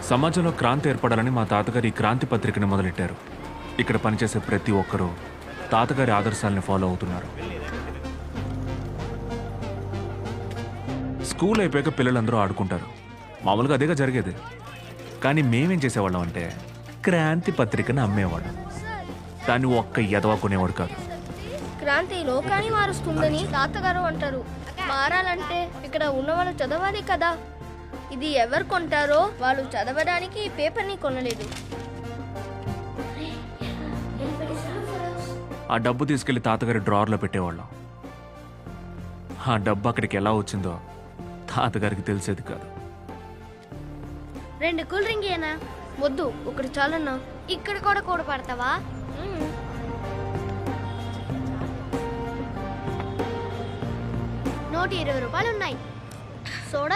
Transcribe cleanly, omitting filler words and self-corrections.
సమాజంలో క్రాంతి ఏర్పడాలని మా తాతగారు ఈ క్రాంతి పత్రికని మొదలెట్టారు. ఇక్కడ పనిచేసే ప్రతి ఒక్కరూ తాతగారి ఆదర్శాలని ఫాలో అవుతున్నారు. స్కూల్ అయిపోయాక పిల్లలందరూ ఆడుకుంటారు. మామూలుగా అదేగా జరిగేది. కానీ మేమేం చేసేవాళ్ళం అంటే క్రాంతి పత్రికను అమ్మేవాళ్ళం. దాన్ని ఒక్క ఎదవ కొనేవాడు కాదు. క్రాంతి లోకాన్ని మారుస్తుందని తాతగారు అంటారు. మారాలంటే ఇక్కడ ఉన్నవాళ్ళు చదవాలి కదా. ఇది ఎవరు కొంటారో వాళ్ళు చదవడానికి ఈ పేపర్ని కొనలేదు. ఆ డబ్బు తీసుకెళ్లి తాతగారి డ్రావర్లో పెట్టేవాళ్ళం. ఆ డబ్బు అక్కడికి ఎలా వచ్చిందో తాతగారికి తెలిసేది కాదు. 2 కూల్ డ్రింక్ ఏనా? వద్దు, ఒకటి చాలన్నా. ఇక్కడ కూడా కూడ పడతావా? నోటి 20 రూపాయలు ఉన్నాయి. సోడా